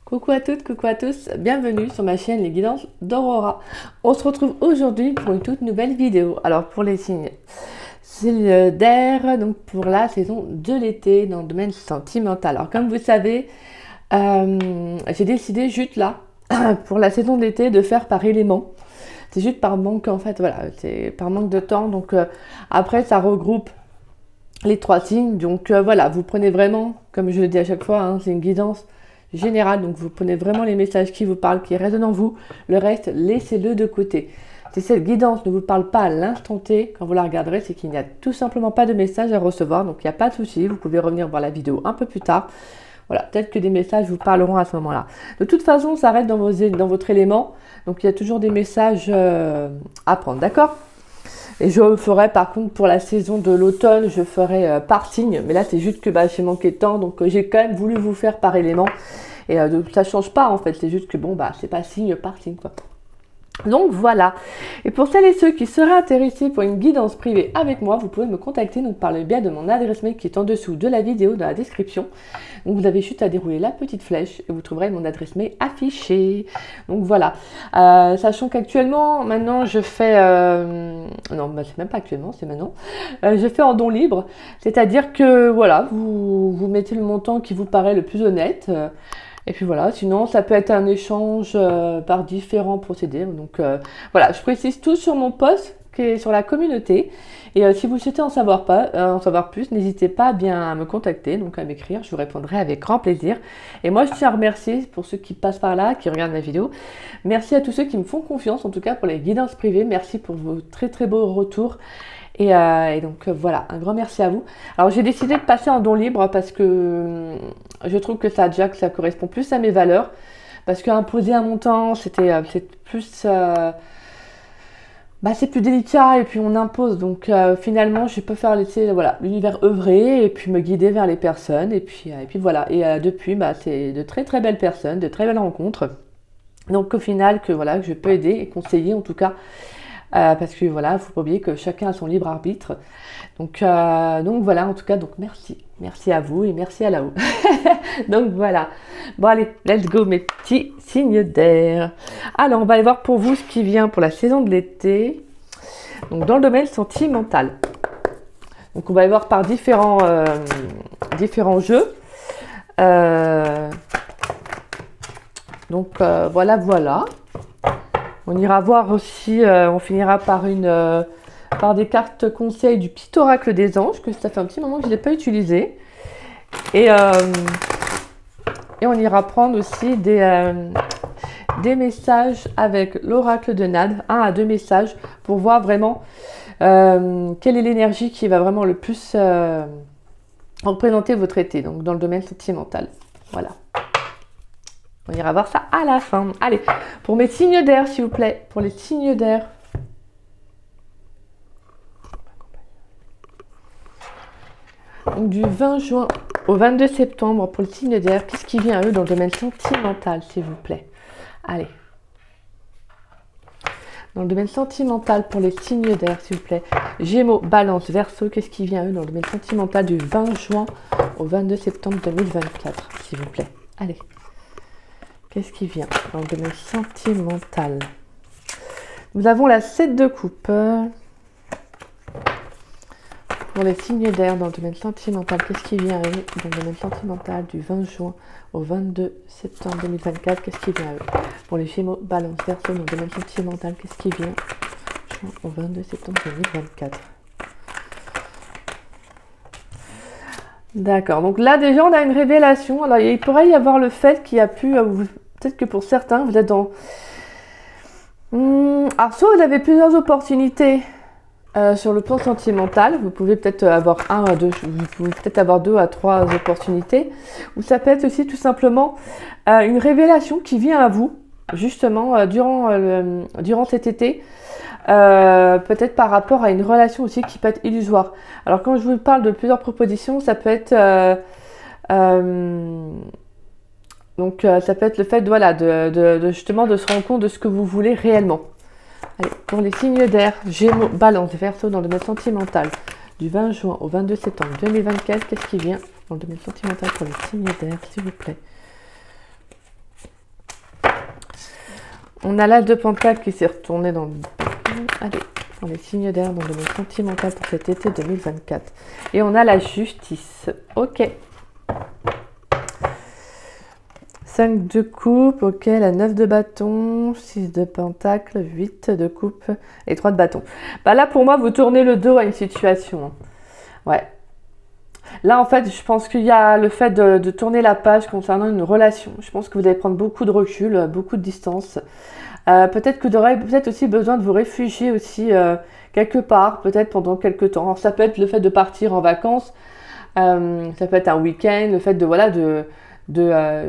Coucou à toutes, coucou à tous, bienvenue sur ma chaîne Les Guidances d'Aurora. On se retrouve aujourd'hui pour une toute nouvelle vidéo. Alors pour les signes d'air, donc pour la saison de l'été dans le domaine sentimental. Alors comme vous savez, j'ai décidé juste là, pour la saison de l'été, de faire par élément. C'est juste par manque en fait, voilà, c'est par manque de temps. Donc après ça regroupe les trois signes. Donc voilà, vous prenez vraiment, comme je le dis à chaque fois, hein, c'est une guidance général, donc vous prenez vraiment les messages qui vous parlent, qui résonnent en vous, le reste laissez-le de côté. Si cette guidance ne vous parle pas à l'instant T, quand vous la regarderez, c'est qu'il n'y a tout simplement pas de message à recevoir, donc il n'y a pas de souci, vous pouvez revenir voir la vidéo un peu plus tard. Voilà, peut-être que des messages vous parleront à ce moment-là. De toute façon, ça reste dans votre élément, donc il y a toujours des messages à prendre, d'accord? Et je ferai par contre pour la saison de l'automne, je ferai par signe. Mais là, c'est juste que j'ai manqué de temps. Donc j'ai quand même voulu vous faire par élément. Et ça change pas en fait. C'est juste que bon, c'est pas signe par signe quoi. Donc voilà. Et pour celles et ceux qui seraient intéressés pour une guidance privée avec moi, vous pouvez me contacter donc par le biais de mon adresse mail qui est en dessous de la vidéo dans la description. Donc vous avez juste à dérouler la petite flèche et vous trouverez mon adresse mail affichée. Donc voilà. Sachant qu'actuellement, maintenant je fais... non, c'est même pas actuellement, c'est maintenant. Je fais en don libre. C'est-à-dire que voilà, vous mettez le montant qui vous paraît le plus honnête. Et puis voilà, sinon ça peut être un échange par différents procédés. Donc voilà, je précise tout sur mon post qui est sur la communauté. Et si vous souhaitez en savoir plus, n'hésitez pas bien à me contacter, donc à m'écrire, je vous répondrai avec grand plaisir. Et moi je tiens à remercier pour ceux qui passent par là, qui regardent la vidéo. Merci à tous ceux qui me font confiance, en tout cas pour les guidances privées. Merci pour vos très très beaux retours. Et donc voilà, un grand merci à vous. Alors j'ai décidé de passer en don libre parce que je trouve que ça correspond plus à mes valeurs. Parce qu'imposer un montant, c'est plus... c'est plus délicat et puis on impose. Donc finalement, je peux faire laisser l'univers œuvrer et puis me guider vers les personnes. Et puis voilà. Et depuis, c'est de très très belles personnes, de très belles rencontres. Donc au final, que je peux aider et conseiller en tout cas. Parce que voilà, faut pas oublier que chacun a son libre arbitre. Donc voilà, en tout cas, donc merci à vous et merci à là-haut. Donc voilà. Bon allez, let's go mes petits signes d'air. Alors on va aller voir pour vous ce qui vient pour la saison de l'été. Donc dans le domaine sentimental. Donc on va aller voir par différents jeux. Voilà. On ira voir aussi, on finira par des cartes conseils du petit oracle des anges, que ça fait un petit moment que je ne l'ai pas utilisé. Et on ira prendre aussi des messages avec l'oracle de Nad, 1 à 2 messages, pour voir vraiment quelle est l'énergie qui va vraiment le plus représenter votre été, donc dans le domaine sentimental. Voilà. On ira voir ça à la fin. Allez, pour mes signes d'air, s'il vous plaît. Pour les signes d'air. Donc, du 20 juin au 22 septembre, pour le signe d'air, qu'est-ce qui vient à eux dans le domaine sentimental, s'il vous plaît? Allez. Dans le domaine sentimental, pour les signes d'air, s'il vous plaît. Gémeaux, Balance, Verseau, qu'est-ce qui vient à eux dans le domaine sentimental du 20 juin au 22 septembre 2024, s'il vous plaît? Allez. Qu'est-ce qui vient dans le domaine sentimental? Nous avons la 7 de coupe. Pour les signes d'air dans le domaine sentimental, qu'est-ce qui vient dans le domaine sentimental du 20 juin au 22 septembre 2024? Qu'est-ce qui vient pour les Gémeaux, Balance, Verseau dans le domaine sentimental? Qu'est-ce qui vient au 22 septembre 2024? D'accord, donc là déjà on a une révélation. Alors il pourrait y avoir le fait qu'il y a pu... Peut-être que pour certains, vous êtes dans... Alors, soit vous avez plusieurs opportunités sur le plan sentimental. Vous pouvez peut-être avoir 1 à 2, vous pouvez peut-être avoir 2 à 3 opportunités. Ou ça peut être aussi tout simplement une révélation qui vient à vous, justement, durant cet été. Peut-être par rapport à une relation aussi qui peut être illusoire. Alors, quand je vous parle de plusieurs propositions, ça peut être... Donc ça peut être le fait justement de se rendre compte de ce que vous voulez réellement. Allez, pour les signes d'air, Gémeaux, Balance, Verseau dans le domaine sentimental, du 20 juin au 22 septembre 2024, qu'est-ce qui vient dans le domaine sentimental pour les signes d'air, s'il vous plaît? On a l'As de Pentacle qui s'est retourné dans le... Allez, dans les signes d'air, dans le domaine sentimental pour cet été 2024. Et on a la Justice. Ok. 5 de coupe, ok, la 9 de bâton, 6 de pentacle, 8 de coupe et 3 de bâton. Bah là, pour moi, vous tournez le dos à une situation. Ouais. Là, en fait, je pense qu'il y a le fait de tourner la page concernant une relation. Je pense que vous allez prendre beaucoup de recul, beaucoup de distance. Peut-être que vous aurez peut-être aussi besoin de vous réfugier aussi quelque part, peut-être pendant quelques temps. Alors, ça peut être le fait de partir en vacances, ça peut être un week-end, le fait de, voilà,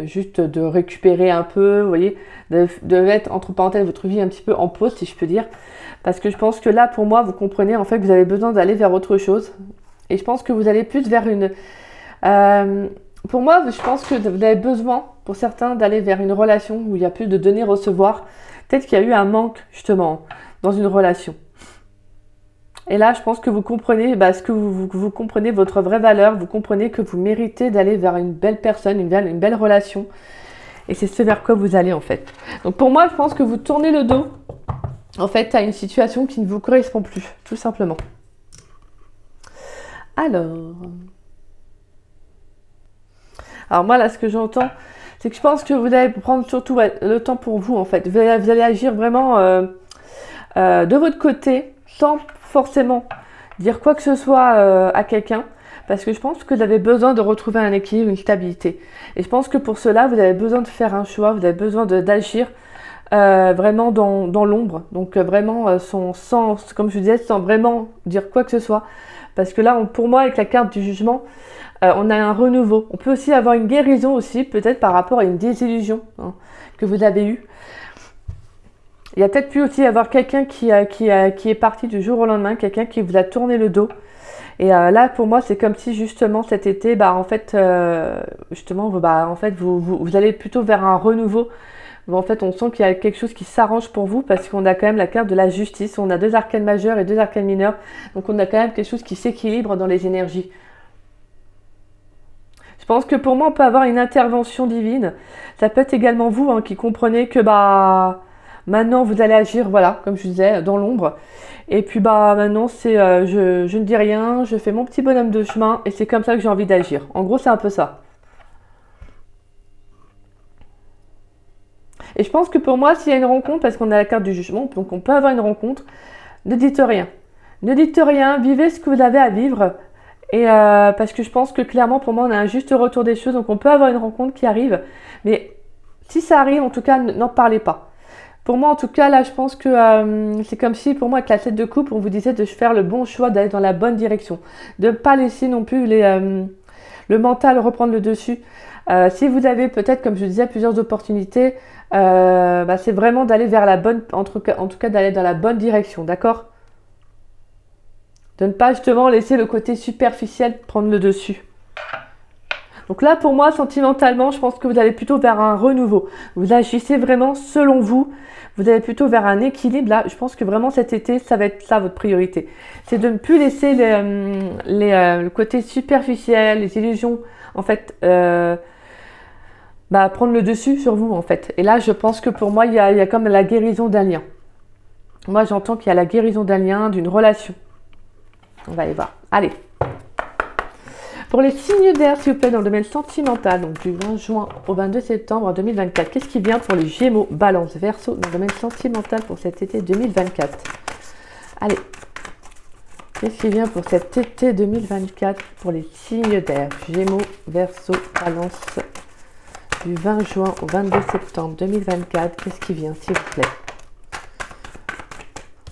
juste de récupérer un peu, vous voyez, de mettre entre parenthèses votre vie un petit peu en pause, si je peux dire. Parce que je pense que là, pour moi, vous comprenez en fait que vous avez besoin d'aller vers autre chose. Et je pense que vous allez plus vers une... pour moi, je pense que vous avez besoin, pour certains, d'aller vers une relation où il y a plus de donner-recevoir. Peut-être qu'il y a eu un manque, justement, dans une relation. Et là, je pense que vous comprenez ce que vous comprenez votre vraie valeur. Vous comprenez que vous méritez d'aller vers une belle personne, une belle relation. Et c'est ce vers quoi vous allez, en fait. Donc, pour moi, je pense que vous tournez le dos, en fait, à une situation qui ne vous correspond plus, tout simplement. Alors moi là ce que j'entends c'est que je pense que vous allez prendre surtout le temps pour vous en fait. Vous allez agir vraiment de votre côté sans forcément dire quoi que ce soit à quelqu'un parce que je pense que vous avez besoin de retrouver un équilibre, une stabilité. Et je pense que pour cela vous avez besoin de faire un choix, vous avez besoin d'agir vraiment dans l'ombre. Donc vraiment sans, comme je disais, sans vraiment dire quoi que ce soit. Parce que là, pour moi, avec la carte du jugement, on a un renouveau. On peut aussi avoir une guérison aussi, peut-être par rapport à une désillusion que vous avez eue. Il y a peut-être pu aussi avoir quelqu'un qui est parti du jour au lendemain, quelqu'un qui vous a tourné le dos. Et là, pour moi, c'est comme si justement cet été, en fait, vous allez plutôt vers un renouveau. En fait, on sent qu'il y a quelque chose qui s'arrange pour vous parce qu'on a quand même la carte de la justice. On a 2 arcanes majeurs et 2 arcanes mineurs. Donc, on a quand même quelque chose qui s'équilibre dans les énergies. Je pense que pour moi, on peut avoir une intervention divine. Ça peut être également vous qui comprenez que maintenant, vous allez agir, voilà, comme je disais, dans l'ombre. Et puis, maintenant, c'est je ne dis rien, je fais mon petit bonhomme de chemin et c'est comme ça que j'ai envie d'agir. En gros, c'est un peu ça. Et je pense que pour moi, s'il y a une rencontre, parce qu'on a la carte du jugement, donc on peut avoir une rencontre, ne dites rien. Ne dites rien, vivez ce que vous avez à vivre. Et parce que je pense que clairement, pour moi, on a un juste retour des choses. Donc on peut avoir une rencontre qui arrive. Mais si ça arrive, en tout cas, n'en parlez pas. Pour moi, en tout cas, là, je pense que c'est comme si, pour moi, avec la 7 de coupe, on vous disait de faire le bon choix, d'aller dans la bonne direction. De ne pas laisser non plus le mental reprendre le dessus. Si vous avez peut-être, comme je disais, plusieurs opportunités, c'est vraiment d'aller vers la bonne, en tout cas d'aller dans la bonne direction, d'accord? De ne pas justement laisser le côté superficiel prendre le dessus. Donc là, pour moi, sentimentalement, je pense que vous allez plutôt vers un renouveau. Vous agissez vraiment selon vous. Vous allez plutôt vers un équilibre. Là, je pense que vraiment cet été, ça va être ça votre priorité. C'est de ne plus laisser le côté superficiel, les illusions, en fait, prendre le dessus sur vous, en fait. Et là, je pense que pour moi, il y a comme la guérison d'un lien. Moi, j'entends qu'il y a la guérison d'un lien, d'une relation. On va aller voir. Allez. Pour les signes d'air, s'il vous plaît, dans le domaine sentimental, donc du 20 juin au 22 septembre 2024, qu'est-ce qui vient pour les Gémeaux, Balance, Verseau, dans le domaine sentimental pour cet été 2024? Allez. Qu'est-ce qui vient pour cet été 2024 pour les signes d'air, Gémeaux, Verseau, Balance, du 20 juin au 22 septembre 2024, qu'est-ce qui vient, s'il vous plaît?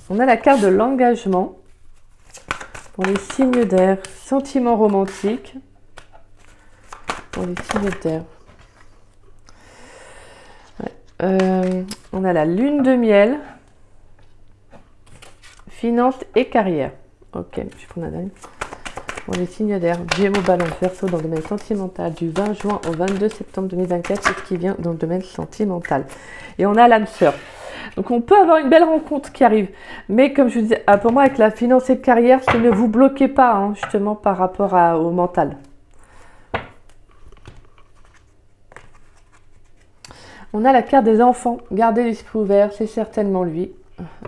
On a la carte de l'engagement. Pour les signes d'air, sentiments romantiques. Pour les signes d'air. Ouais. On a la lune de miel. Finances et carrière. Ok, je prends la dernière. Pour les signes d'air, Gémeaux, Balance, Verseau dans le domaine sentimental du 20 juin au 22 septembre 2024, c'est ce qui vient dans le domaine sentimental. Et on a l'âme sœur. Donc on peut avoir une belle rencontre qui arrive. Mais comme je vous disais, pour moi avec la finance et carrière, c'est ne vous bloquez pas justement par rapport au mental. On a la carte des enfants. Gardez l'esprit ouvert, c'est certainement lui.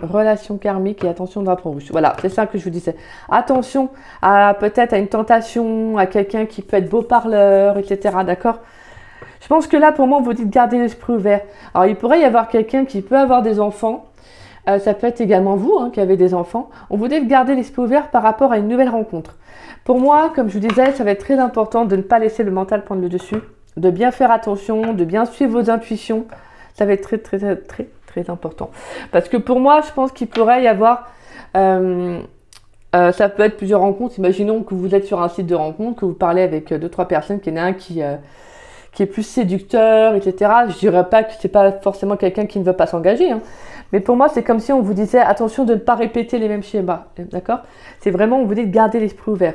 Relation karmique et attention drapeau rouge. Voilà, c'est ça que je vous disais. Attention à peut-être à une tentation, à quelqu'un qui peut être beau parleur, etc. D'accord? Je pense que là, pour moi, vous dites garder l'esprit ouvert. Alors, il pourrait y avoir quelqu'un qui peut avoir des enfants. Ça peut être également vous hein, qui avez des enfants. On vous dit de garder l'esprit ouvert par rapport à une nouvelle rencontre. Pour moi, comme je vous disais, ça va être très important de ne pas laisser le mental prendre le dessus, de bien faire attention, de bien suivre vos intuitions. Ça va être très, très, très, très, très important. Parce que pour moi, je pense qu'il pourrait y avoir... ça peut être plusieurs rencontres. Imaginons que vous êtes sur un site de rencontre, que vous parlez avec 2-3 personnes, qu'il y en a un qui est plus séducteur, etc. Je dirais pas que c'est pas forcément quelqu'un qui ne veut pas s'engager. Hein. Mais pour moi, c'est comme si on vous disait attention de ne pas répéter les mêmes schémas. D'accord? C'est vraiment, on vous dit de garder l'esprit ouvert.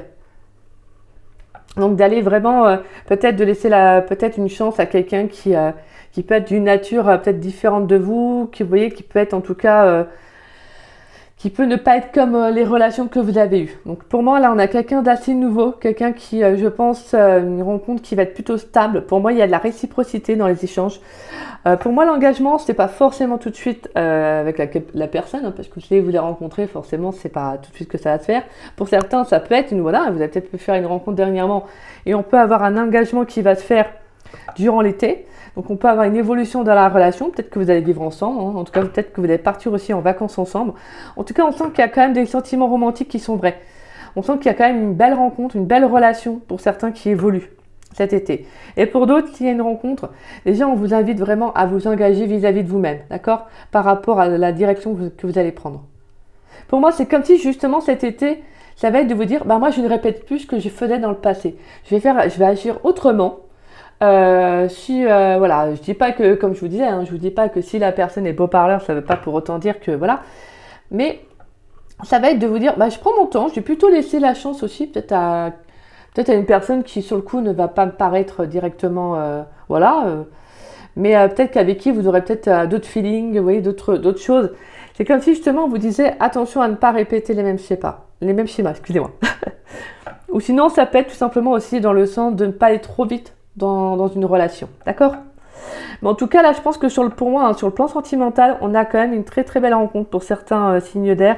Donc d'aller vraiment, peut-être de laisser peut-être une chance à quelqu'un qui peut être d'une nature peut-être différente de vous, qui vous voyez, qui peut être en tout cas, qui peut ne pas être comme les relations que vous avez eues. Donc pour moi, là, on a quelqu'un d'assez nouveau, quelqu'un qui, je pense, une rencontre qui va être plutôt stable. Pour moi, il y a de la réciprocité dans les échanges. Pour moi, l'engagement, c'est pas forcément tout de suite avec la personne, hein, parce que si vous les rencontrez, forcément, c'est pas tout de suite que ça va se faire. Pour certains, ça peut être voilà, vous avez peut-être pu faire une rencontre dernièrement, et on peut avoir un engagement qui va se faire durant l'été. Donc on peut avoir une évolution dans la relation, peut-être que vous allez vivre ensemble, hein. En tout cas peut-être que vous allez partir aussi en vacances ensemble. En tout cas, on sent qu'il y a quand même des sentiments romantiques qui sont vrais. On sent qu'il y a quand même une belle rencontre, une belle relation pour certains qui évoluent cet été. Et pour d'autres, s'il y a une rencontre, déjà on vous invite vraiment à vous engager vis-à-vis de vous-même, d'accord? Par rapport à la direction que vous allez prendre. Pour moi, c'est comme si justement cet été, ça va être de vous dire, bah moi je ne répète plus ce que je faisais dans le passé. Je vais agir autrement. Voilà, je dis pas que, comme je vous disais, hein, je vous dis pas que si la personne est beau parleur, ça veut pas pour autant dire que voilà, mais ça va être de vous dire, bah je prends mon temps, je vais plutôt laisser la chance aussi peut-être à une personne qui sur le coup ne va pas me paraître directement, mais peut-être qu'avec qui vous aurez peut-être d'autres feelings, vous voyez, d'autres choses. C'est comme si justement on vous disait attention à ne pas répéter les mêmes schémas, excusez-moi. Ou sinon ça peut être tout simplement aussi dans le sens de ne pas aller trop vite dans une relation, d'accord? Mais en tout cas, là, je pense que pour moi, hein, sur le plan sentimental, on a quand même une très très belle rencontre pour certains signes d'air.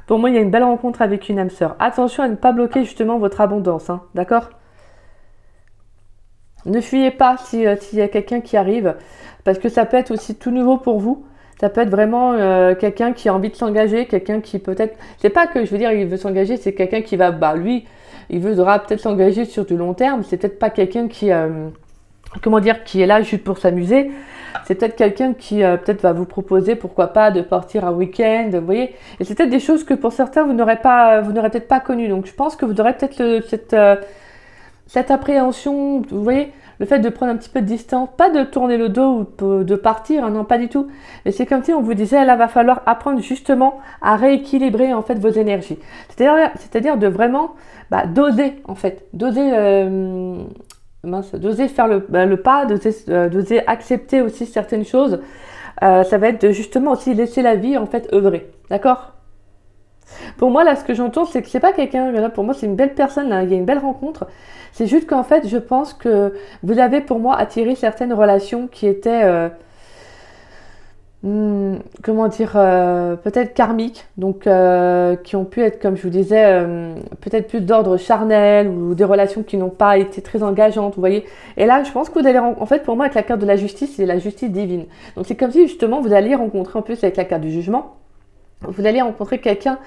Pour moi, il y a une belle rencontre avec une âme sœur. Attention à ne pas bloquer justement votre abondance, hein, d'accord? Ne fuyez pas s'il y a quelqu'un qui arrive, parce que ça peut être aussi tout nouveau pour vous. Ça peut être vraiment quelqu'un qui a envie de s'engager, quelqu'un qui peut-être... C'est pas que, je veux dire, il veut s'engager, c'est quelqu'un qui va, lui... Il voudra peut-être s'engager sur du long terme. C'est peut-être pas quelqu'un qui, qui est là juste pour s'amuser. C'est peut-être quelqu'un qui peut-être va vous proposer, pourquoi pas, de partir un week-end, vous voyez. Et c'est peut-être des choses que pour certains vous n'aurez peut-être pas connues. Donc je pense que vous aurez peut-être cette appréhension, vous voyez, le fait de prendre un petit peu de distance, pas de tourner le dos ou de partir, hein, non pas du tout. Mais c'est comme si on vous disait, là va falloir apprendre justement à rééquilibrer en fait vos énergies. C'est-à-dire de vraiment doser en fait, doser faire le pas, doser accepter aussi certaines choses. Ça va être de justement aussi laisser la vie en fait œuvrer, d'accord? Pour moi, là, ce que j'entends, c'est que c'est pas quelqu'un, là, pour moi, c'est une belle personne, là, il y a une belle rencontre. C'est juste qu'en fait, je pense que vous avez, pour moi, attiré certaines relations qui étaient, peut-être karmiques, donc qui ont pu être, comme je vous disais, peut-être plus d'ordre charnel ou des relations qui n'ont pas été très engageantes, vous voyez. Et là, je pense que vous allez, en fait, pour moi, avec la carte de la justice, c'est la justice divine. Donc, c'est comme si, justement, vous alliez rencontrer, en plus, avec la carte du jugement, vous allez rencontrer quelqu'un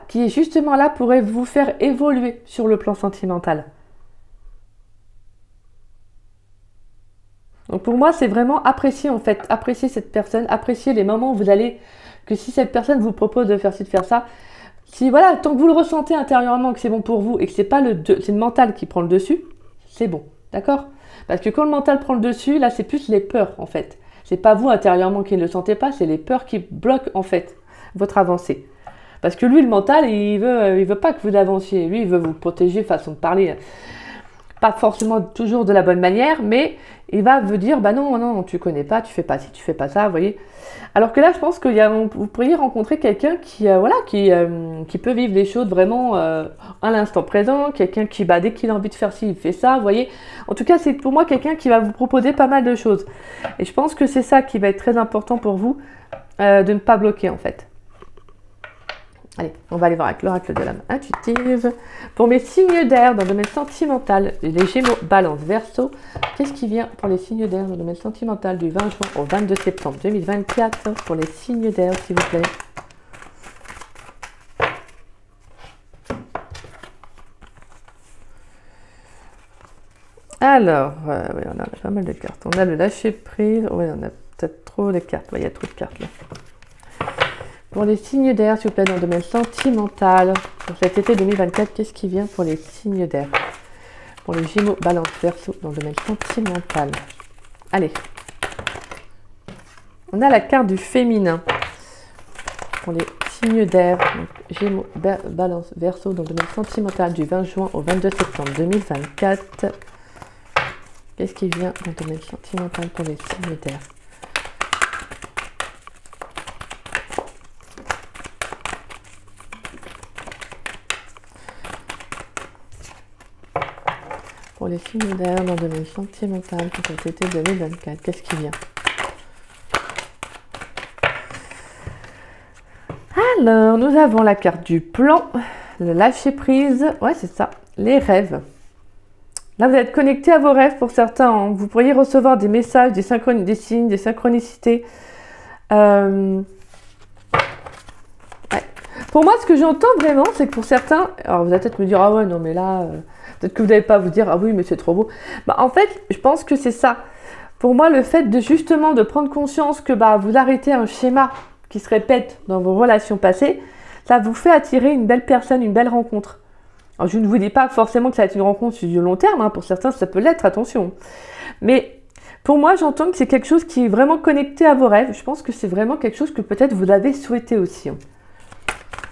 qui est justement là pour vous faire évoluer sur le plan sentimental. Donc pour moi, c'est vraiment apprécier en fait, apprécier cette personne, apprécier les moments où vous allez, que si cette personne vous propose de faire ci, de faire ça, si voilà, tant que vous le ressentez intérieurement que c'est bon pour vous et que c'est pas c'est le mental qui prend le dessus, c'est bon, d'accord? Parce que quand le mental prend le dessus, là c'est plus les peurs en fait. C'est pas vous intérieurement qui ne le sentez pas, c'est les peurs qui bloquent en fait votre avancée. Parce que lui, le mental, il veut pas que vous avanciez. Lui, il veut vous protéger, façon de parler. pas forcément toujours de la bonne manière, mais il va vous dire, bah non, non, tu connais pas, tu fais pas ci, tu fais pas ça, vous voyez. Alors que là, je pense que vous pourriez rencontrer quelqu'un qui, voilà, qui peut vivre les choses vraiment à l'instant présent, quelqu'un qui, bah, dès qu'il a envie de faire ci, il fait ça, vous voyez. En tout cas, c'est pour moi quelqu'un qui va vous proposer pas mal de choses. Et je pense que c'est ça qui va être très important pour vous, de ne pas bloquer en fait. Allez, on va aller voir avec l'oracle de l'âme intuitive. Pour mes signes d'air dans le domaine sentimental, les Gémeaux, Balance, Verseau, qu'est-ce qui vient pour les signes d'air dans le domaine sentimental du 20 juin au 22 septembre 2024 pour les signes d'air, s'il vous plaît? Alors, oui, on a pas mal de cartes. On a le lâcher prise. Oui, on a peut-être trop de cartes. Il y a trop de cartes là. Pour les signes d'air, s'il vous plaît, dans le domaine sentimental, pour cet été 2024, qu'est-ce qui vient pour les signes d'air? Pour les Gémeaux, Balance, Verseau, dans le domaine sentimental. Allez. On a la carte du féminin. Pour les signes d'air, Gémeaux, Balance, Verseau, dans le domaine sentimental, du 20 juin au 22 septembre 2024. Qu'est-ce qui vient dans le domaine sentimental pour les signes d'air? Pour les signes d'air dans le domaine sentimental pour cet été 2024, qu'est-ce qui vient? Alors, nous avons la carte du plan, le lâcher prise, ouais c'est ça, les rêves. Là, vous êtes connecté à vos rêves pour certains, hein. Vous pourriez recevoir des messages, des signes, des synchronicités. Ouais. Pour moi, ce que j'entends vraiment, c'est que pour certains, alors vous allez peut-être me dire, ah ouais, non mais là... Peut-être que vous n'allez pas vous dire, ah oui, mais c'est trop beau. Bah, en fait, je pense que c'est ça. Pour moi, le fait de justement de prendre conscience que bah, vous arrêtez un schéma qui se répète dans vos relations passées, ça vous fait attirer une belle personne, une belle rencontre. Alors, je ne vous dis pas forcément que ça va être une rencontre sur du long terme. Hein. Pour certains, ça peut l'être, attention. Mais pour moi, j'entends que c'est quelque chose qui est vraiment connecté à vos rêves. Je pense que c'est vraiment quelque chose que peut-être vous avez souhaité aussi. Hein.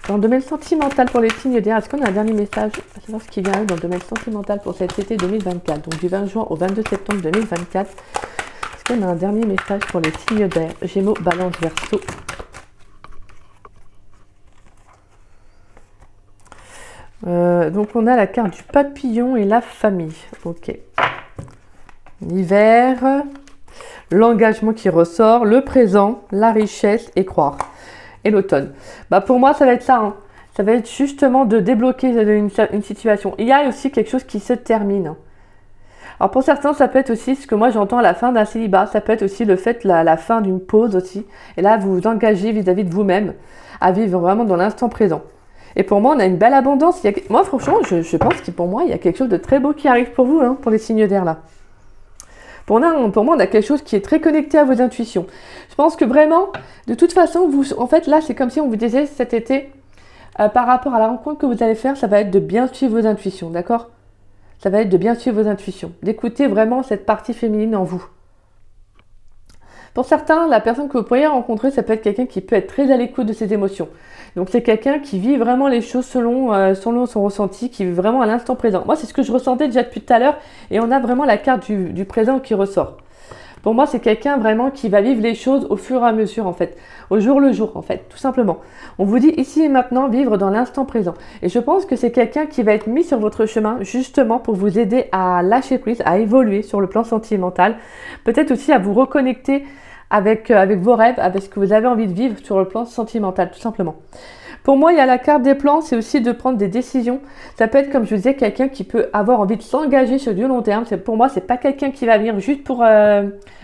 Dans le domaine sentimental pour les signes d'air, est-ce qu'on a un dernier message à savoir ce qui vient dans le domaine sentimental pour cet été 2024, donc du 20 juin au 22 septembre 2024? Est-ce qu'on a un dernier message pour les signes d'air? Gémeaux, Balance, Verseau. Donc on a la carte du papillon et la famille. Ok. L'hiver, l'engagement qui ressort, le présent, la richesse et croire. Et l'automne. Bah pour moi, ça va être ça. Hein. Ça va être justement de débloquer une situation. Il y a aussi quelque chose qui se termine. Alors pour certains, ça peut être aussi ce que moi j'entends à la fin d'un célibat. Ça peut être aussi le fait, la fin d'une pause aussi. Et là, vous vous engagez vis-à-vis de vous-même à vivre vraiment dans l'instant présent. Et pour moi, on a une belle abondance. Moi, franchement, je pense que pour moi, il y a quelque chose de très beau qui arrive pour vous, hein, pour les signes d'air là. Pour moi, on a quelque chose qui est très connecté à vos intuitions. Je pense que vraiment, de toute façon, en fait, là, c'est comme si on vous disait cet été, par rapport à la rencontre que vous allez faire, ça va être de bien suivre vos intuitions, d'accord? Ça va être de bien suivre vos intuitions, d'écouter vraiment cette partie féminine en vous. Pour certains, la personne que vous pourriez rencontrer, ça peut être quelqu'un qui peut être très à l'écoute de ses émotions. Donc c'est quelqu'un qui vit vraiment les choses selon son ressenti, qui vit vraiment à l'instant présent. Moi, c'est ce que je ressentais déjà depuis tout à l'heure, et on a vraiment la carte du présent qui ressort. Pour moi, c'est quelqu'un vraiment qui va vivre les choses au fur et à mesure, en fait, au jour le jour, en fait, tout simplement. On vous dit ici et maintenant, vivre dans l'instant présent. Et je pense que c'est quelqu'un qui va être mis sur votre chemin, justement pour vous aider à lâcher prise, à évoluer sur le plan sentimental, peut-être aussi à vous reconnecter avec vos rêves, avec ce que vous avez envie de vivre sur le plan sentimental, tout simplement. Pour moi, il y a la carte des plans, c'est aussi de prendre des décisions. Ça peut être, comme je vous disais, quelqu'un qui peut avoir envie de s'engager sur du long terme. Pour moi, c'est pas quelqu'un qui va venir juste pour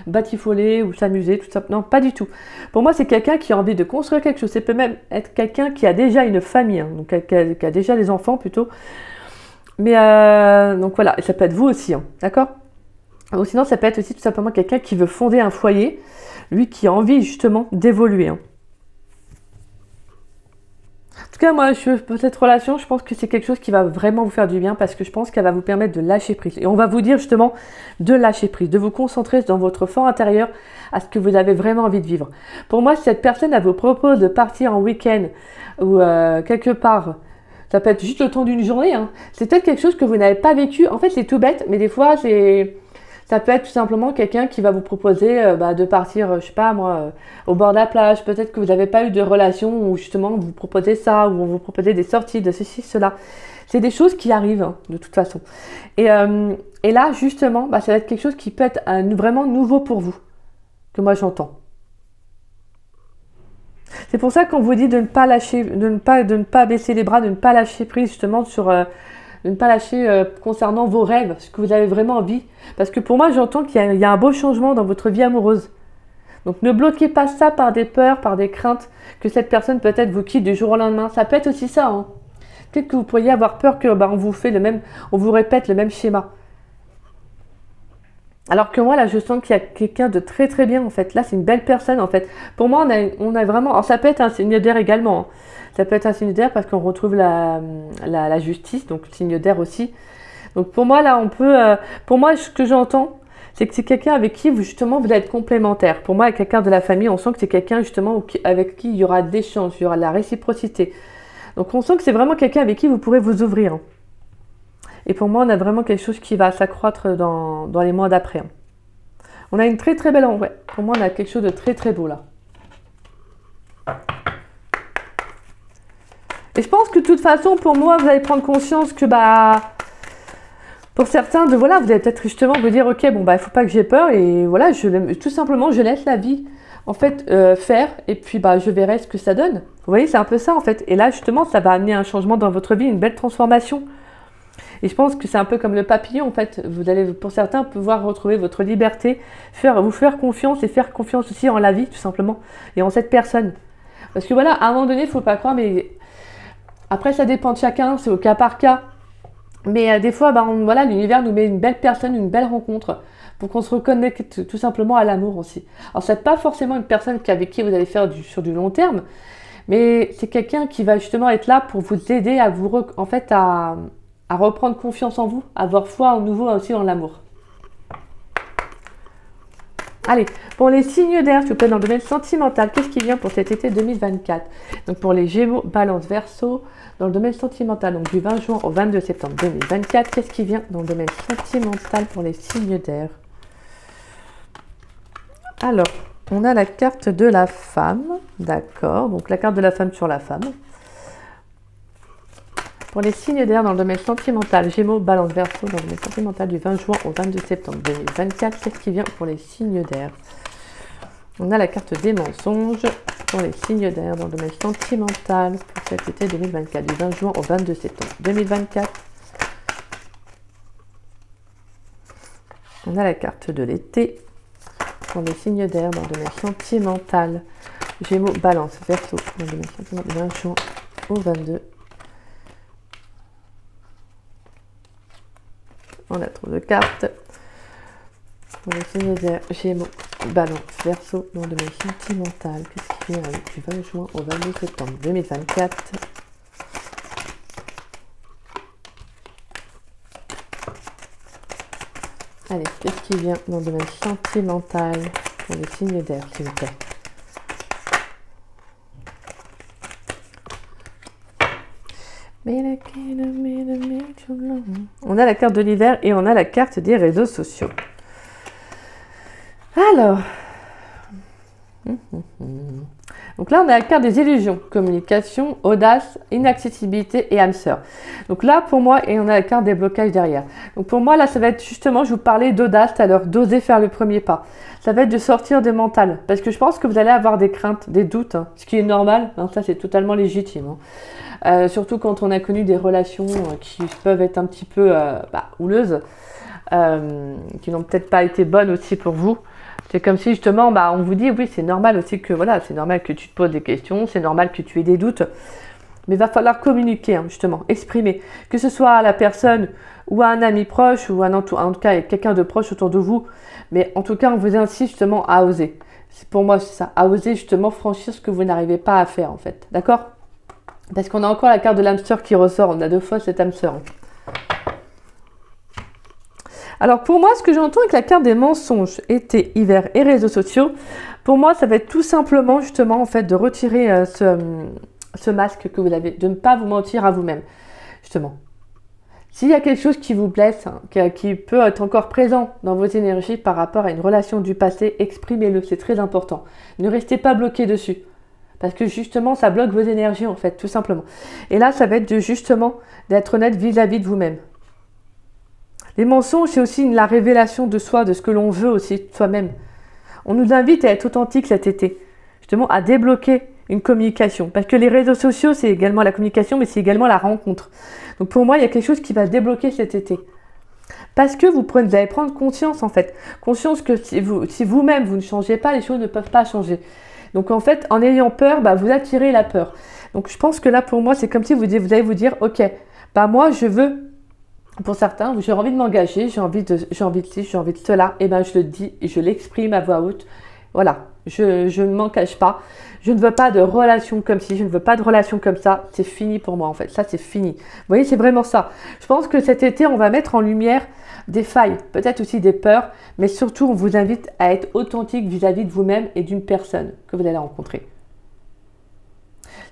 batifoler ou s'amuser, tout ça. Non, pas du tout. Pour moi, c'est quelqu'un qui a envie de construire quelque chose. Ça peut même être quelqu'un qui a déjà une famille, hein, donc qui a déjà des enfants plutôt. Mais donc voilà, et ça peut être vous aussi, hein, d'accord? Ou sinon, ça peut être aussi tout simplement quelqu'un qui veut fonder un foyer, lui qui a envie justement d'évoluer. Hein. En tout cas, moi, pour cette relation, je pense que c'est quelque chose qui va vraiment vous faire du bien parce que je pense qu'elle va vous permettre de lâcher prise. Et on va vous dire justement de lâcher prise, de vous concentrer dans votre fort intérieur à ce que vous avez vraiment envie de vivre. Pour moi, si cette personne, elle vous propose de partir en week-end ou quelque part Ça peut être juste le temps d'une journée, hein. C'est peut-être quelque chose que vous n'avez pas vécu. En fait, c'est tout bête, mais des fois, ça peut être tout simplement quelqu'un qui va vous proposer de partir, je sais pas moi, au bord de la plage. Peut-être que vous n'avez pas eu de relation où justement vous proposez ça, ou on vous proposez des sorties de ceci, cela. C'est des choses qui arrivent, hein, de toute façon. Et là, justement, ça va être quelque chose qui peut être vraiment nouveau pour vous, que moi j'entends. C'est pour ça qu'on vous dit de ne pas lâcher, de ne pas baisser les bras, de ne pas lâcher prise justement de ne pas lâcher concernant vos rêves, ce que vous avez vraiment envie. Parce que pour moi, j'entends qu'il y a un beau changement dans votre vie amoureuse. Donc ne bloquez pas ça par des peurs, par des craintes que cette personne peut-être vous quitte du jour au lendemain. Ça peut être aussi ça, hein. Peut-être que vous pourriez avoir peur que on vous répète le même schéma. Alors que moi, là, je sens qu'il y a quelqu'un de très très bien, en fait. Là, c'est une belle personne, en fait. Pour moi, on a vraiment... Alors, ça peut être un signe d'air également, hein. Ça peut être un signe d'air parce qu'on retrouve la justice, donc le signe d'air aussi. Donc, pour moi, là, pour moi, ce que j'entends, c'est que c'est quelqu'un avec qui, justement, vous allez être complémentaire. Pour moi, avec quelqu'un de la famille, on sent que c'est quelqu'un, justement, avec qui il y aura de l'échange, il y aura de la réciprocité. Donc, on sent que c'est vraiment quelqu'un avec qui vous pourrez vous ouvrir, hein. Et pour moi, on a vraiment quelque chose qui va s'accroître dans les mois d'après, hein. On a une très très belle... Ouais, pour moi, on a quelque chose de très très beau là. Et je pense que de toute façon, pour moi, vous allez prendre conscience que, pour certains, vous allez peut-être justement vous dire, ok, bon, il faut pas que j'ai peur. Et voilà, tout simplement, je laisse la vie, en fait, faire. Et puis, je verrai ce que ça donne. Vous voyez, c'est un peu ça, en fait. Et là, justement, ça va amener un changement dans votre vie, une belle transformation. Et je pense que c'est un peu comme le papillon, en fait. Vous allez, pour certains, pouvoir retrouver votre liberté, vous faire confiance et faire confiance aussi en la vie, tout simplement, et en cette personne. Parce que voilà, à un moment donné, il ne faut pas croire, mais après, ça dépend de chacun, c'est au cas par cas. Mais des fois, l'univers nous met une belle personne, une belle rencontre, pour qu'on se reconnecte tout simplement à l'amour aussi. Alors, ce n'est pas forcément une personne avec qui vous allez faire sur du long terme, mais c'est quelqu'un qui va justement être là pour vous aider à reprendre confiance en vous, à avoir foi en nouveau aussi en l'amour. Allez, pour les signes d'air, s'il vous plaît, dans le domaine sentimental, qu'est-ce qui vient pour cet été 2024? Donc pour les Gémeaux, Balance, Verseau, dans le domaine sentimental, donc du 20 juin au 22 septembre 2024, qu'est-ce qui vient dans le domaine sentimental pour les signes d'air? Alors, on a la carte de la femme, d'accord, donc la carte de la femme sur la femme. Pour les signes d'air dans le domaine sentimental, Gémeaux, Balance, Verseau, dans le domaine sentimental du 20 juin au 22 septembre 2024, qu'est-ce qui vient pour les signes d'air? On a la carte des mensonges pour les signes d'air dans le domaine sentimental pour cet été 2024, du 20 juin au 22 septembre 2024. On a la carte de l'été pour les signes d'air dans le domaine sentimental, Gémeaux, Balance, Verseau, dans le domaine sentimental du 20 juin au 22. On a trop de cartes. Pour les signes d'air, Gémeaux, Balance, Verseau, dans le domaine sentimental. Qu'est-ce qui vient du 20 juin au 22 septembre 2024? Allez, qu'est-ce qui vient dans le domaine sentimental pour les signes d'air, s'il vous plaît? On a la carte de l'hiver et on a la carte des réseaux sociaux. Alors, donc là on a la carte des illusions, communication, audace, inaccessibilité et âme sœur. Donc là pour moi, et on a la carte des blocages derrière. Donc pour moi là ça va être justement, je vous parlais d'audace tout à l'heure, d'oser faire le premier pas. Ça va être de sortir du mental, parce que je pense que vous allez avoir des craintes, des doutes, hein, ce qui est normal, hein, ça c'est totalement légitime, hein. Surtout quand on a connu des relations qui peuvent être un petit peu houleuses, qui n'ont peut-être pas été bonnes aussi pour vous. C'est comme si justement, on vous dit, oui, c'est normal aussi que, voilà, c'est normal que tu te poses des questions, c'est normal que tu aies des doutes, mais il va falloir communiquer, hein, justement, exprimer, que ce soit à la personne ou à un ami proche, ou en tout cas, quelqu'un de proche autour de vous, mais en tout cas, on vous incite justement à oser. Pour moi, c'est ça, à oser justement franchir ce que vous n'arrivez pas à faire, en fait, d'accord? Parce qu'on a encore la carte de l'âme sœur qui ressort, on a 2 fois cette âme sœur. Alors pour moi, ce que j'entends avec la carte des mensonges, été, hiver et réseaux sociaux, pour moi, ça va être tout simplement justement en fait de retirer ce masque que vous avez, de ne pas vous mentir à vous-même, justement. S'il y a quelque chose qui vous blesse, hein, qui peut être encore présent dans vos énergies par rapport à une relation du passé, exprimez-le, c'est très important. Ne restez pas bloqué dessus. Parce que justement, ça bloque vos énergies en fait, tout simplement. Et là, ça va être justement d'être honnête vis-à-vis de vous-même. Les mensonges, c'est aussi la révélation de soi, de ce que l'on veut aussi de soi-même. On nous invite à être authentique cet été, justement à débloquer une communication. Parce que les réseaux sociaux, c'est également la communication, mais c'est également la rencontre. Donc pour moi, il y a quelque chose qui va débloquer cet été. Parce que vous allez prendre conscience en fait. Conscience que si vous-même, vous ne changez pas, les choses ne peuvent pas changer. Donc en fait, en ayant peur, vous attirez la peur. Donc je pense que là, pour moi, c'est comme si vous allez vous dire, ok, moi je veux, pour certains, j'ai envie de m'engager, j'ai envie de ci, j'ai envie de cela, et je le dis et je l'exprime à voix haute. Voilà, je ne m'en cache pas. Je ne veux pas de relation comme ci, je ne veux pas de relation comme ça. C'est fini pour moi en fait, ça c'est fini. Vous voyez, c'est vraiment ça. Je pense que cet été, on va mettre en lumière des failles, peut-être aussi des peurs, mais surtout on vous invite à être authentique vis-à-vis de vous-même et d'une personne que vous allez rencontrer.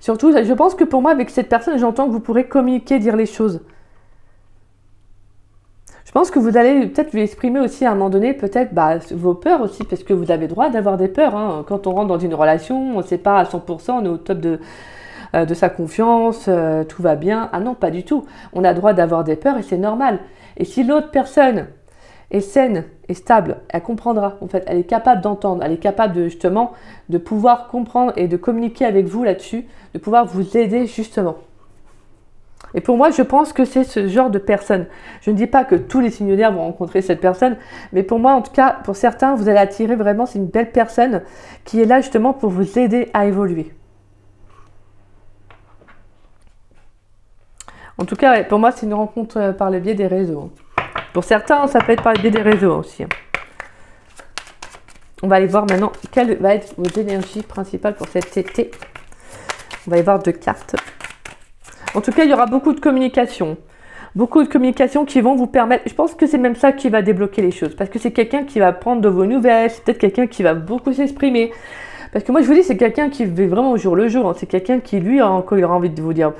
Surtout, je pense que pour moi, avec cette personne, j'entends que vous pourrez communiquer, dire les choses. Je pense que vous allez peut-être lui exprimer aussi à un moment donné, peut-être vos peurs aussi, parce que vous avez le droit d'avoir des peurs. Hein. Quand on rentre dans une relation, on ne sait pas à 100%, on est au top de sa confiance, tout va bien. Ah non, pas du tout. On a le droit d'avoir des peurs et c'est normal. Et si l'autre personne est saine et stable, elle comprendra. En fait, elle est capable d'entendre, elle est capable justement de pouvoir comprendre et de communiquer avec vous là-dessus, de pouvoir vous aider justement. Et pour moi, je pense que c'est ce genre de personne. Je ne dis pas que tous les signes d'air vont rencontrer cette personne, mais pour moi, en tout cas, pour certains, vous allez attirer vraiment, c'est une belle personne qui est là justement pour vous aider à évoluer. En tout cas, pour moi, c'est une rencontre par le biais des réseaux. Pour certains, ça peut être par le biais des réseaux aussi. On va aller voir maintenant quelles vont être vos énergies principales pour cet été. On va y voir 2 cartes. En tout cas, il y aura beaucoup de communication. Beaucoup de communication qui vont vous permettre... Je pense que c'est même ça qui va débloquer les choses. Parce que c'est quelqu'un qui va prendre de vos nouvelles. C'est peut-être quelqu'un qui va beaucoup s'exprimer. Parce que moi, je vous dis, c'est quelqu'un qui vit vraiment au jour le jour. Hein. C'est quelqu'un qui, lui, quand il aura envie de vous dire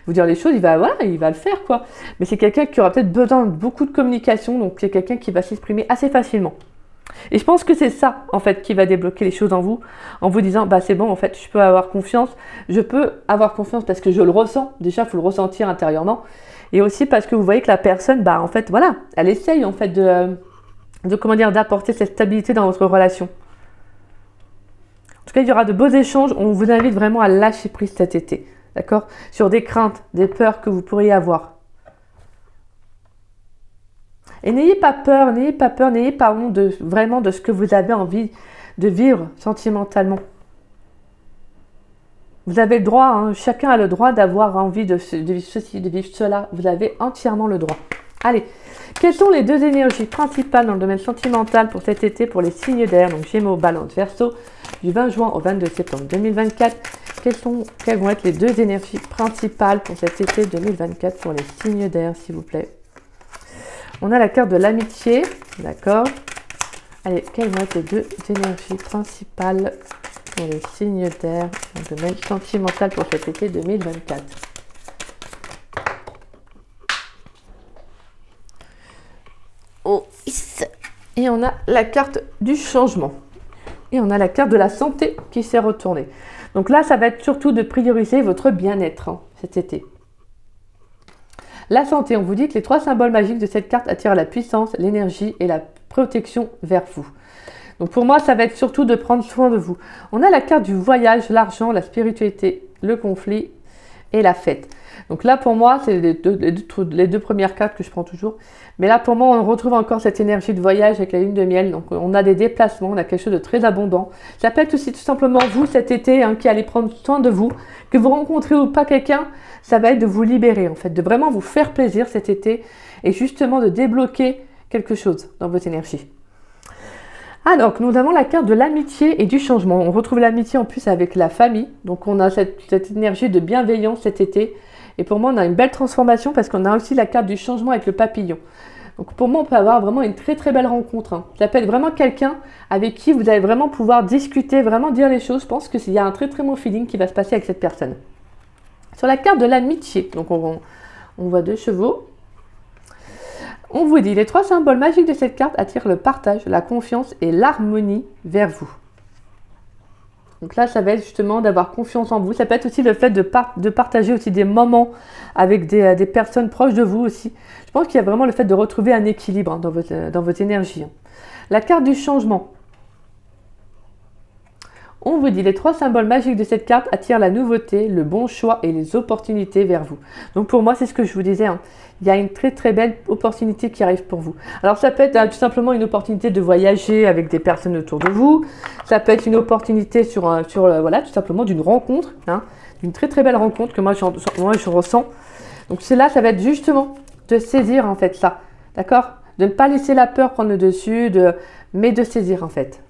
les choses, il va le faire, quoi. Mais c'est quelqu'un qui aura peut-être besoin de beaucoup de communication. Donc, c'est quelqu'un qui va s'exprimer assez facilement. Et je pense que c'est ça, en fait, qui va débloquer les choses en vous disant, c'est bon, en fait, je peux avoir confiance. Je peux avoir confiance parce que je le ressens. Déjà, il faut le ressentir intérieurement. Et aussi parce que vous voyez que la personne, en fait, voilà, elle essaye, en fait, d'apporter cette stabilité dans votre relation. En tout cas, il y aura de beaux échanges. On vous invite vraiment à lâcher prise cet été, d'accord? Sur des craintes, des peurs que vous pourriez avoir. Et n'ayez pas peur, n'ayez pas honte vraiment de ce que vous avez envie de vivre sentimentalement. Vous avez le droit, hein, chacun a le droit d'avoir envie de vivre ceci, de vivre cela. Vous avez entièrement le droit. Allez, quelles sont les 2 énergies principales dans le domaine sentimental pour cet été pour les signes d'air, donc Gémeaux, Balance, Verseau, du 20 juin au 22 septembre 2024. Quelles vont être les 2 énergies principales pour cet été 2024 pour les signes d'air, s'il vous plaît? On a la carte de l'amitié, d'accord. Allez, quelles vont être les 2 énergies principales pour les signes d'air dans le domaine sentimental pour cet été 2024? Oh, et on a la carte du changement. Et on a la carte de la santé qui s'est retournée. Donc là, ça va être surtout de prioriser votre bien-être cet été. La santé, on vous dit que les 3 symboles magiques de cette carte attirent la puissance, l'énergie et la protection vers vous. Donc pour moi, ça va être surtout de prendre soin de vous. On a la carte du voyage, l'argent, la spiritualité, le conflit et la fête. Donc là, pour moi, c'est les deux premières cartes que je prends toujours. Mais là, pour moi, on retrouve encore cette énergie de voyage avec la lune de miel. Donc on a des déplacements, on a quelque chose de très abondant. Ça peut être aussi tout simplement vous cet été qui allez prendre soin de vous. Que vous rencontrez ou pas quelqu'un, ça va être de vous libérer en fait, de vraiment vous faire plaisir cet été et justement de débloquer quelque chose dans vos énergies. Alors, nous avons la carte de l'amitié et du changement. On retrouve l'amitié en plus avec la famille. Donc, on a cette énergie de bienveillance cet été. Et pour moi, on a une belle transformation parce qu'on a aussi la carte du changement avec le papillon. Donc, pour moi, on peut avoir vraiment une très très belle rencontre. Ça peut être vraiment quelqu'un avec qui vous allez vraiment pouvoir discuter, vraiment dire les choses. Je pense qu'il y a un très très bon feeling qui va se passer avec cette personne. Sur la carte de l'amitié, donc on voit 2 chevaux. On vous dit, les 3 symboles magiques de cette carte attirent le partage, la confiance et l'harmonie vers vous. Donc là, ça va être justement d'avoir confiance en vous. Ça peut être aussi le fait de partager aussi des moments avec des personnes proches de vous aussi. Je pense qu'il y a vraiment le fait de retrouver un équilibre hein, dans vos énergies. La carte du changement. On vous dit, les 3 symboles magiques de cette carte attirent la nouveauté, le bon choix et les opportunités vers vous. Donc pour moi, c'est ce que je vous disais. Hein. Il y a une très très belle opportunité qui arrive pour vous. Alors ça peut être tout simplement une opportunité de voyager avec des personnes autour de vous. Ça peut être une opportunité voilà, tout simplement d'une rencontre, hein, d'une très très belle rencontre que moi je ressens. Donc c'est là, ça va être justement de saisir en fait ça, d'accord? De ne pas laisser la peur prendre le dessus, mais de saisir en fait.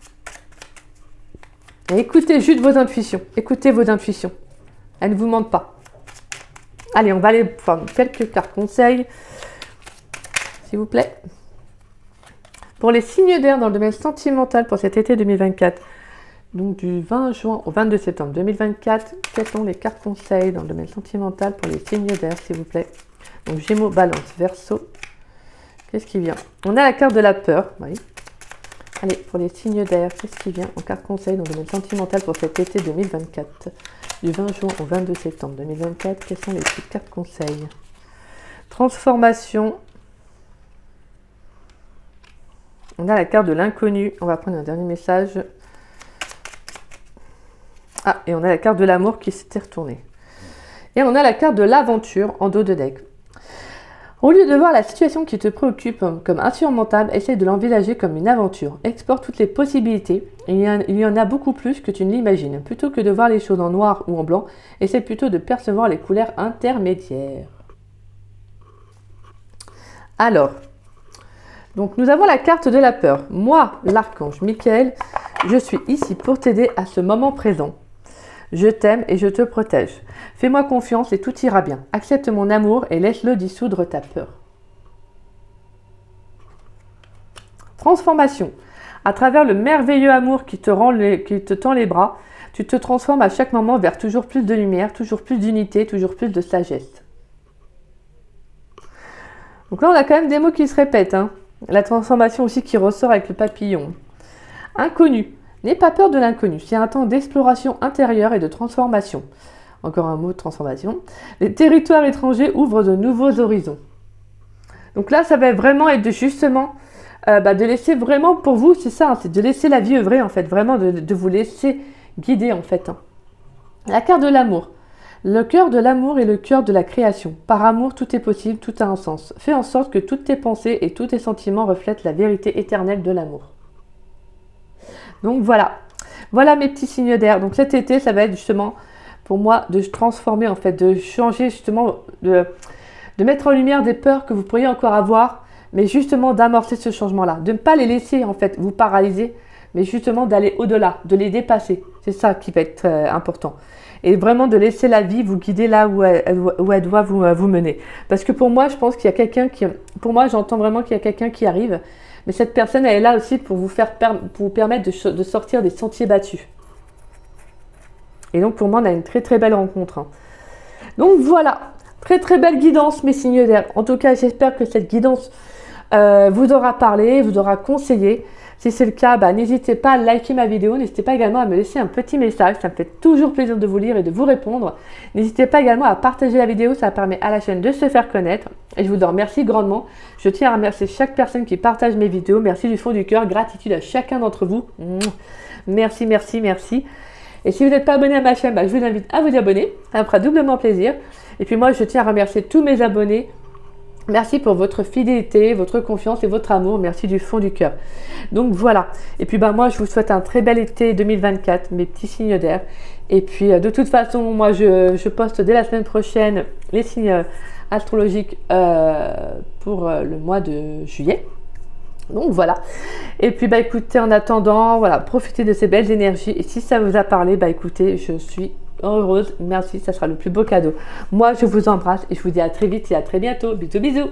Et écoutez juste vos intuitions. Écoutez vos intuitions. Elles ne vous mentent pas. Allez, on va aller prendre quelques cartes conseils, s'il vous plaît. Pour les signes d'air dans le domaine sentimental pour cet été 2024, donc du 20 juin au 22 septembre 2024, quelles sont les cartes conseils dans le domaine sentimental pour les signes d'air, s'il vous plaît? Donc Gémeaux, Balance, Verseau. Qu'est-ce qui vient? On a la carte de la peur, oui. Allez, pour les signes d'air, qu'est-ce qui vient en carte conseil dans le domaine sentimental pour cet été 2024? Du 20 juin au 22 septembre 2024, quelles sont les petites cartes conseils? Transformation. On a la carte de l'inconnu. On va prendre un dernier message. Ah, et on a la carte de l'amour qui s'était retournée. Et on a la carte de l'aventure en dos de deck. Au lieu de voir la situation qui te préoccupe comme insurmontable, essaye de l'envisager comme une aventure. Explore toutes les possibilités. Il y en a beaucoup plus que tu ne l'imagines. Plutôt que de voir les choses en noir ou en blanc, essaie plutôt de percevoir les couleurs intermédiaires. Alors, donc nous avons la carte de la peur. Moi, l'archange Michael, je suis ici pour t'aider à ce moment présent. Je t'aime et je te protège. Fais-moi confiance et tout ira bien. Accepte mon amour et laisse-le dissoudre ta peur. Transformation. À travers le merveilleux amour qui te tend les bras, tu te transformes à chaque moment vers toujours plus de lumière, toujours plus d'unité, toujours plus de sagesse. Donc là, on a quand même des mots qui se répètent. Hein. La transformation aussi qui ressort avec le papillon. Inconnu. N'aie pas peur de l'inconnu. C'est un temps d'exploration intérieure et de transformation. Encore un mot de transformation. Les territoires étrangers ouvrent de nouveaux horizons. Donc là, ça va vraiment être de justement de laisser vraiment pour vous, c'est ça, hein, c'est de laisser la vie œuvrer en fait, vraiment de vous laisser guider en fait. Hein. La carte de l'amour. Le cœur de l'amour est le cœur de la création. Par amour, tout est possible, tout a un sens. Fais en sorte que toutes tes pensées et tous tes sentiments reflètent la vérité éternelle de l'amour. Donc voilà, voilà mes petits signes d'air. Donc cet été, ça va être justement pour moi de transformer en fait, de changer justement, de mettre en lumière des peurs que vous pourriez encore avoir, mais justement d'amorcer ce changement-là, de ne pas les laisser en fait vous paralyser, mais justement d'aller au-delà, de les dépasser. C'est ça qui va être important. Et vraiment de laisser la vie vous guider là où elle doit vous mener. Parce que pour moi, je pense qu'il y a quelqu'un qui, pour moi, j'entends vraiment qu'il y a quelqu'un qui arrive. Mais cette personne, elle est là aussi pour vous permettre de sortir des sentiers battus. Et donc, pour moi, on a une très très belle rencontre. Hein. Donc, voilà. Très très belle guidance, mes signes d'air. En tout cas, j'espère que cette guidance vous aura parlé, vous aura conseillé. Si c'est le cas, n'hésitez pas à liker ma vidéo. N'hésitez pas également à me laisser un petit message. Ça me fait toujours plaisir de vous lire et de vous répondre. N'hésitez pas également à partager la vidéo. Ça permet à la chaîne de se faire connaître. Et je vous en remercie grandement. Je tiens à remercier chaque personne qui partage mes vidéos. Merci du fond du cœur. Gratitude à chacun d'entre vous. Merci, merci, merci. Et si vous n'êtes pas abonné à ma chaîne, je vous invite à vous abonner. Ça me fera doublement plaisir. Et puis moi, je tiens à remercier tous mes abonnés. Merci pour votre fidélité, votre confiance et votre amour. Merci du fond du cœur. Donc voilà. Et puis moi, je vous souhaite un très bel été 2024, mes petits signes d'air. Et puis de toute façon, moi, je poste dès la semaine prochaine les signes astrologiques pour le mois de juillet. Donc voilà. Et puis écoutez, en attendant, voilà, profitez de ces belles énergies. Et si ça vous a parlé, écoutez, je suis heureuse. Merci, ça sera le plus beau cadeau. Moi, je vous embrasse et je vous dis à très vite et à très bientôt. Bisous, bisous.